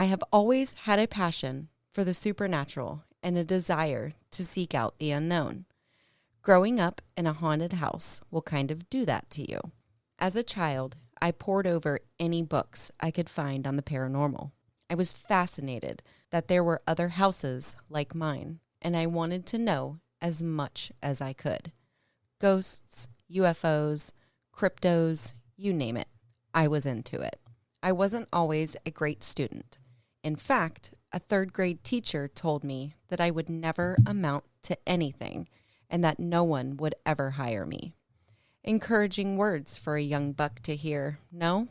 I have always had a passion for the supernatural and a desire to seek out the unknown. Growing up in a haunted house will kind of do that to you. As a child, I pored over any books I could find on the paranormal. I was fascinated that there were other houses like mine, and I wanted to know as much as I could. Ghosts, UFOs, cryptos, you name it. I was into it. I wasn't always a great student. In fact, a third-grade teacher told me that I would never amount to anything and that no one would ever hire me. Encouraging words for a young buck to hear, no?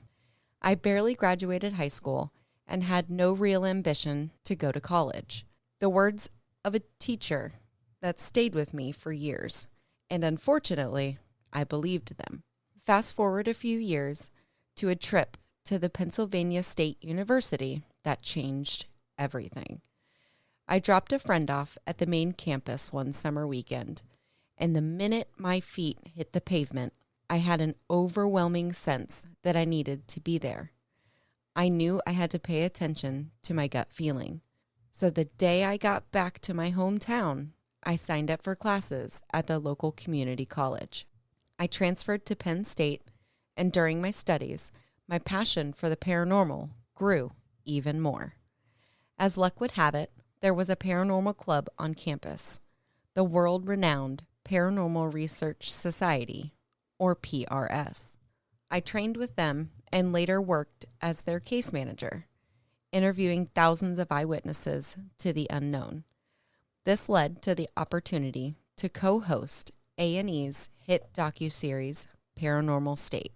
I barely graduated high school and had no real ambition to go to college. The words of a teacher that stayed with me for years, and unfortunately, I believed them. Fast forward a few years to a trip to the Pennsylvania State University that changed everything. I dropped a friend off at the main campus one summer weekend, and the minute my feet hit the pavement, I had an overwhelming sense that I needed to be there. I knew I had to pay attention to my gut feeling. So the day I got back to my hometown, I signed up for classes at the local community college. I transferred to Penn State, and during my studies, my passion for the paranormal grew even more. As luck would have it, there was a paranormal club on campus, the world-renowned Paranormal Research Society, or PRS. I trained with them and later worked as their case manager, interviewing thousands of eyewitnesses to the unknown. This led to the opportunity to co-host A&E's hit docuseries Paranormal State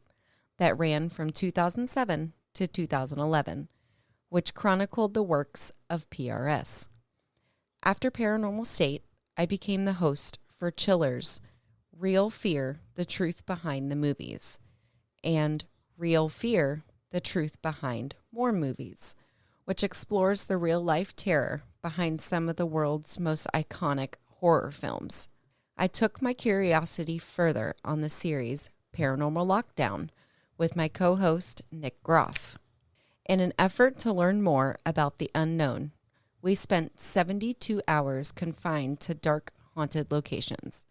that ran from 2007 to 2011, which chronicled the works of PRS. After Paranormal State, I became the host for Chiller's Real Fear, The Truth Behind the Movies, and Real Fear, The Truth Behind More Movies, which explores the real-life terror behind some of the world's most iconic horror films. I took my curiosity further on the series Paranormal Lockdown with my co-host Nick Groff. In an effort to learn more about the unknown, we spent 72 hours confined to dark, haunted locations.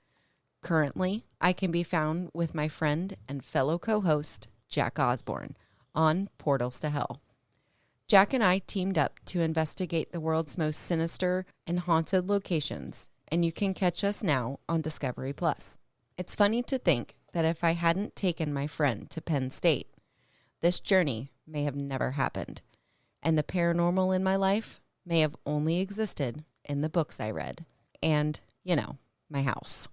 Currently, I can be found with my friend and fellow co-host, Jack Osbourne, on Portals to Hell. Jack and I teamed up to investigate the world's most sinister and haunted locations, and you can catch us now on Discovery Plus. It's funny to think that if I hadn't taken my friend to Penn State, this journey may have never happened, and the paranormal in my life may have only existed in the books I read and, my house.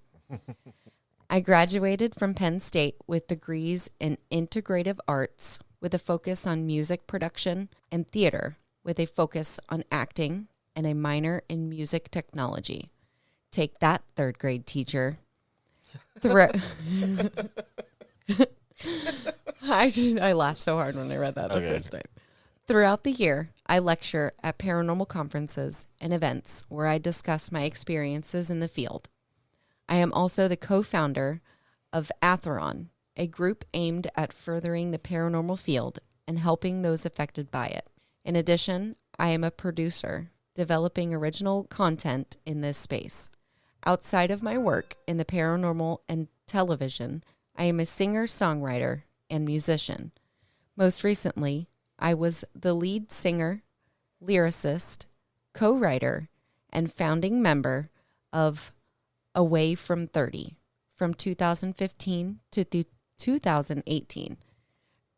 I graduated from Penn State with degrees in integrative arts with a focus on music production and theater with a focus on acting and a minor in music technology. Take that, third grade teacher. I laughed so hard when I read that the first time. Throughout the year, I lecture at paranormal conferences and events where I discuss my experiences in the field. I am also the co-founder of Atheron, a group aimed at furthering the paranormal field and helping those affected by it. In addition, I am a producer, developing original content in this space. Outside of my work in the paranormal and television, I am a singer-songwriter and musician. Most recently, I was the lead singer, lyricist, co-writer, and founding member of Away from 30 from 2015 to 2018.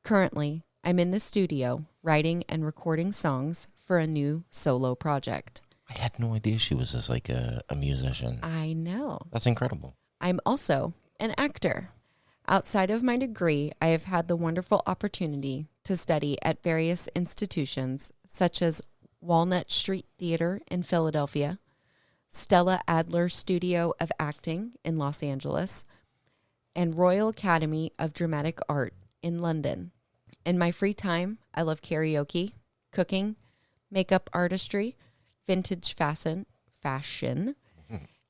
Currently, I'm in the studio writing and recording songs for a new solo project. I had no idea she was just like a musician. I know. That's incredible. I'm also an actor. Outside of my degree, I have had the wonderful opportunity to study at various institutions such as Walnut Street Theater in Philadelphia, Stella Adler Studio of Acting in Los Angeles, and Royal Academy of Dramatic Art in London. In my free time, I love karaoke, cooking, makeup artistry, vintage fashion,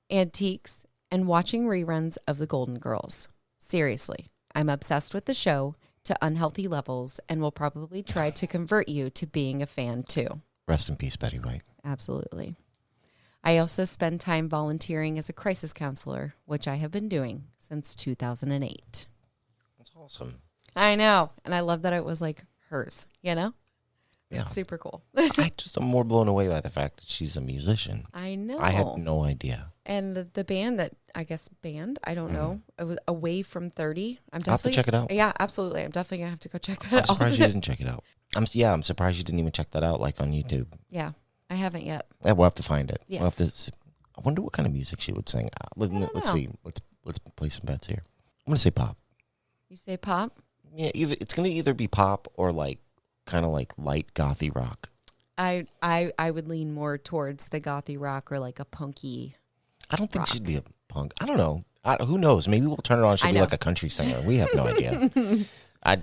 antiques, and watching reruns of The Golden Girls. Seriously, I'm obsessed with the show to unhealthy levels and will probably try to convert you to being a fan too. Rest in peace, Betty White. Absolutely. I also spend time volunteering as a crisis counselor, which I have been doing since 2008. That's awesome. I know. And I love that it was like hers, you know? Yeah. It's super cool. I just am more blown away by the fact that she's a musician. I know. I had no idea. And the band that, I don't know, it was Away from 30. I'll have to check it out. Yeah, absolutely. I'm definitely going to have to go check that I'm out. surprised you didn't check it out. I'm surprised you didn't even check that out, like on YouTube. Yeah, I haven't yet. Yeah, we'll have to find it. Yes. We'll have to. I wonder what kind of music she would sing. Let's see. Let's play some bets here. I'm gonna say pop. You say pop? Yeah, it's gonna either be pop or like kind of like light gothy rock. I would lean more towards the gothy rock or like a punky. I don't think rock. she'd be a punk. I don't know. Who knows? Maybe we'll turn it on. She'll be like a country singer. We have no idea. I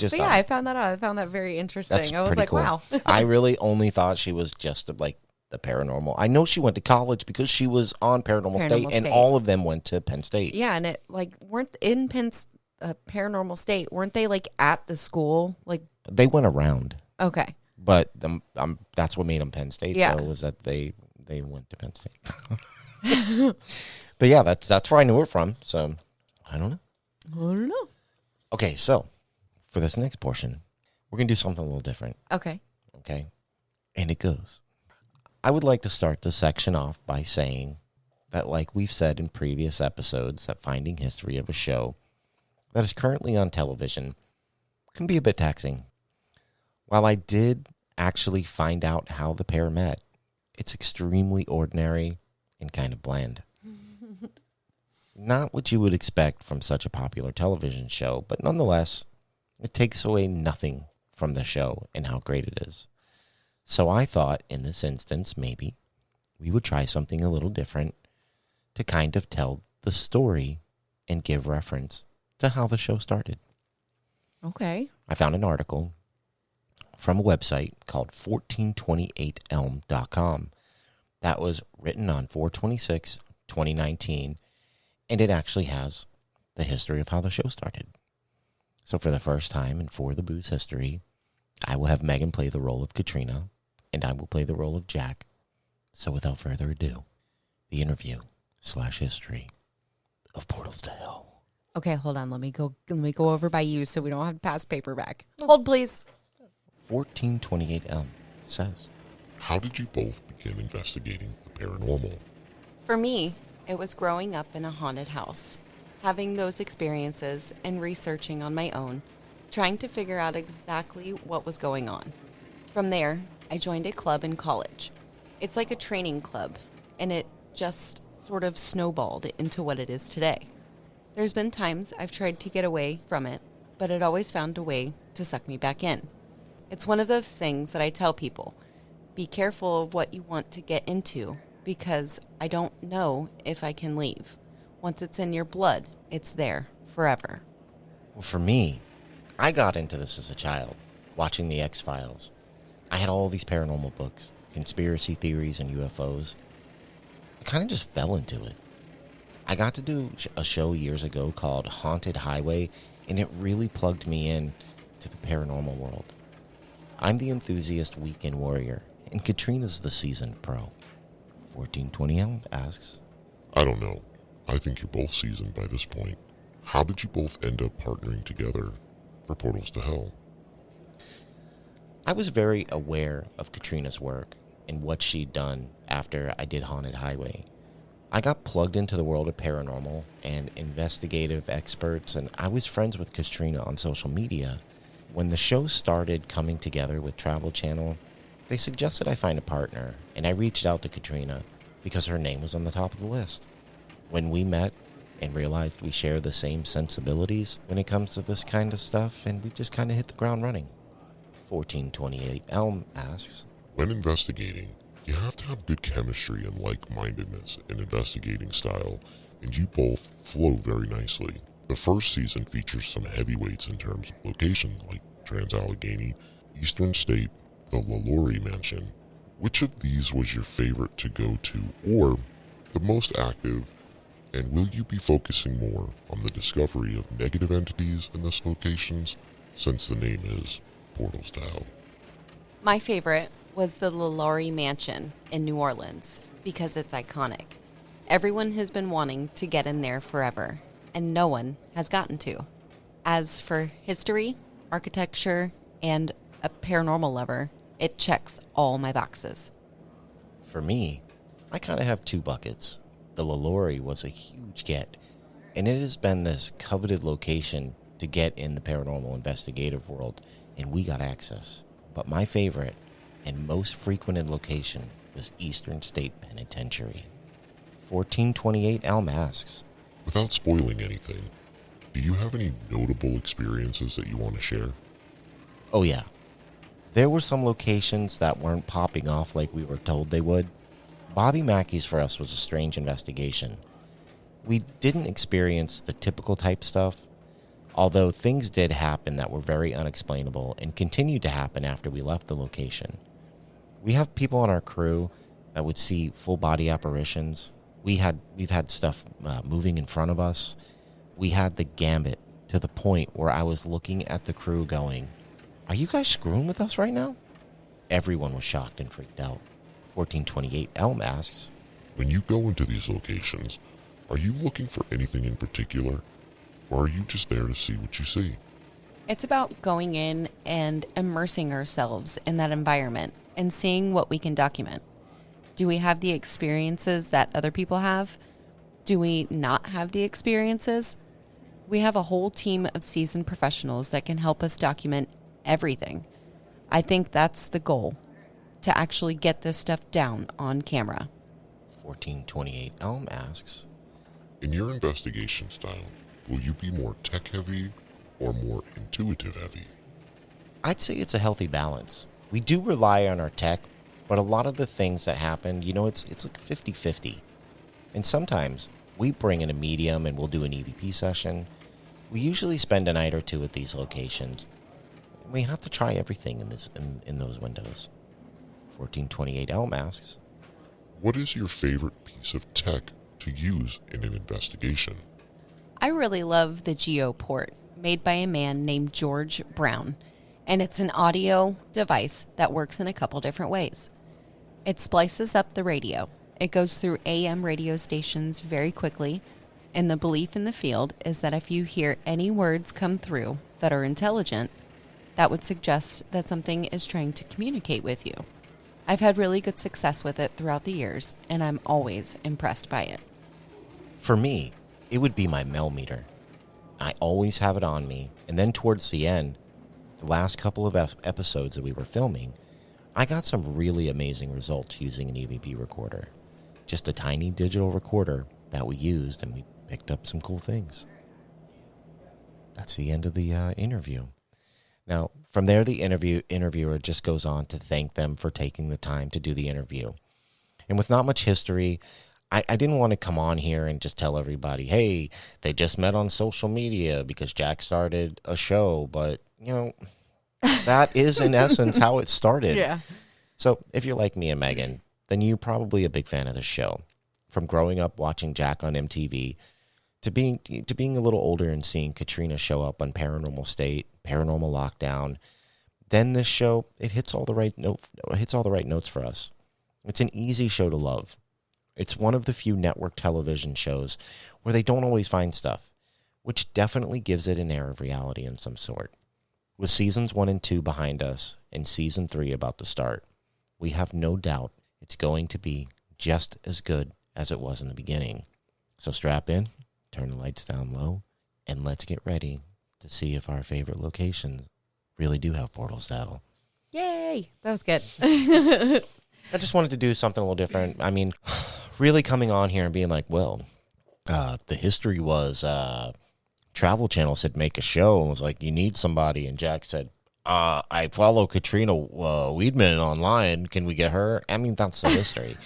found that out. I found that very interesting. I was pretty like, cool. wow. I really only thought she was just like the paranormal. I know she went to college because she was on Paranormal State, and all of them went to Penn State. Yeah, and it like weren't in Paranormal State, weren't they like at the school? Like they went around. Okay. But that's what made them Penn State, though, was that they went to Penn State. But yeah, that's where I knew her from. So I don't know. Okay, so for this next portion, we're going to do something a little different. Okay. And it goes. I would like to start this section off by saying that, like we've said in previous episodes, that finding history of a show that is currently on television can be a bit taxing. While I did actually find out how the pair met, it's extremely ordinary and kind of bland. Not what you would expect from such a popular television show, but nonetheless, it takes away nothing from the show and how great it is. So I thought, in this instance, maybe we would try something a little different to kind of tell the story and give reference to how the show started. Okay. I found an article from a website called 1428elm.com that was written on 4/26/2019, and it actually has the history of how the show started. So for the first time in For the Booze history, I will have Megan play the role of Katrina, and I will play the role of Jack. So without further ado, the interview/history of Portals to Hell. Okay, hold on. Let me go over by you so we don't have to pass paper back. Hold, please. 1428 Elm says, how did you both begin investigating the paranormal? For me, it was growing up in a haunted house, having those experiences and researching on my own, trying to figure out exactly what was going on. From there, I joined a club in college. It's like a training club, and it just sort of snowballed into what it is today. There's been times I've tried to get away from it, but it always found a way to suck me back in. It's one of those things that I tell people, be careful of what you want to get into, because I don't know if I can leave. Once it's in your blood, it's there forever. Well, for me, I got into this as a child, watching the X-Files. I had all these paranormal books, conspiracy theories and UFOs. I kind of just fell into it. I got to do a show years ago called Haunted Highway, and it really plugged me in to the paranormal world. I'm the enthusiast weekend warrior, and Katrina's the seasoned pro. 1420 Elm asks, I don't know. I think you're both seasoned by this point. How did you both end up partnering together for Portals to Hell? I was very aware of Katrina's work and what she'd done after I did Haunted Highway. I got plugged into the world of paranormal and investigative experts, and I was friends with Katrina on social media. When the show started coming together with Travel Channel, they suggested I find a partner, and I reached out to Katrina because her name was on the top of the list. When we met and realized we share the same sensibilities when it comes to this kind of stuff, and we just kind of hit the ground running. 1428 Elm asks, when investigating, you have to have good chemistry and like-mindedness in investigating style, and you both flow very nicely. The first season features some heavyweights in terms of locations like Trans-Allegheny, Eastern State, the LaLaurie Mansion. Which of these was your favorite to go to, or the most active, and will you be focusing more on the discovery of negative entities in these locations, since the name is Portals to Hell? My favorite was the LaLaurie Mansion in New Orleans because it's iconic. Everyone has been wanting to get in there forever, and no one has gotten to. As for history, architecture, and a paranormal lover, it checks all my boxes. For me, I kind of have two buckets. The LaLaurie was a huge get, and it has been this coveted location to get in the paranormal investigative world, and we got access. But my favorite and most frequented location was Eastern State Penitentiary. 1428 Elm asks, Without spoiling anything, do you have any notable experiences that you want to share? oh yeah, there were some locations that weren't popping off like we were told they would. Bobby Mackey's for us was a strange investigation. We didn't experience the typical type stuff, although things did happen that were very unexplainable and continued to happen after we left the location. We have people on our crew that would see full body apparitions. We've had stuff moving in front of us. We had the gambit to the point where I was looking at the crew going, "Are you guys screwing with us right now?" Everyone was shocked and freaked out. 1428 Elm asks, When you go into these locations, are you looking for anything in particular, or are you just there to see what you see? It's about going in and immersing ourselves in that environment and seeing what we can document. Do we have the experiences that other people have? Do we not have the experiences? We have a whole team of seasoned professionals that can help us document everything. I think that's the goal, to actually get this stuff down on camera. 1428 Elm asks, In your investigation style, will you be more tech-heavy or more intuitive-heavy? I'd say it's a healthy balance. We do rely on our tech, but a lot of the things that happen, it's like 50-50. And sometimes we bring in a medium and we'll do an EVP session. We usually spend a night or two at these locations. We have to try everything in those windows. 1428 Elm asks, What is your favorite piece of tech to use in an investigation? I really love the GeoPort, made by a man named George Brown, and it's an audio device that works in a couple different ways. It splices up the radio. It goes through AM radio stations very quickly, and the belief in the field is that if you hear any words come through that are intelligent, that would suggest that something is trying to communicate with you. I've had really good success with it throughout the years, and I'm always impressed by it. For me, it would be my Mel meter. I always have it on me, and then towards the end, the last couple of episodes that we were filming, I got some really amazing results using an EVP recorder. Just a tiny digital recorder that we used, and we picked up some cool things. That's the end of the interview. Now, from there, the interviewer just goes on to thank them for taking the time to do the interview. And with not much history, I didn't want to come on here and just tell everybody, hey, they just met on social media because Jack started a show. But, that is in essence how it started. Yeah. So if you're like me and Megan, then you're probably a big fan of the show. From growing up watching Jack on MTV to being a little older and seeing Katrina show up on Paranormal State, Paranormal Lockdown, then this show, it hits all the right notes for us. It's an easy show to love. It's one of the few network television shows where they don't always find stuff, which definitely gives it an air of reality in some sort. With seasons 1 and 2 behind us and season 3 about to start, we have no doubt it's going to be just as good as it was in the beginning. So strap in, turn the lights down low, and let's get ready to see if our favorite locations really do have portals to hell. Yay! That was good. I just wanted to do something a little different. I mean, really coming on here and being like, well, the history was Travel Channel said make a show and was like, you need somebody. And Jack said, I follow Katrina Weidman online. Can we get her? I mean, that's the history.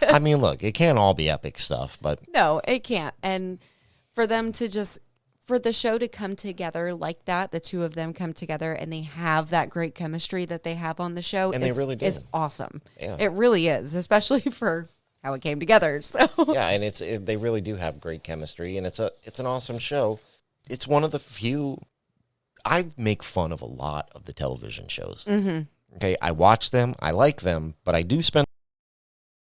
I mean, look, it can't all be epic stuff, but No, it can't. And for the show to come together like that, the two of them come together and they have that great chemistry that they have on the show And they really do. is awesome. Yeah. It really is, especially for how it came together. So yeah, and they really do have great chemistry, and it's an awesome show. It's one of the few. I make fun of a lot of the television shows. Mm-hmm. Okay, I watch them, I like them, but I do spend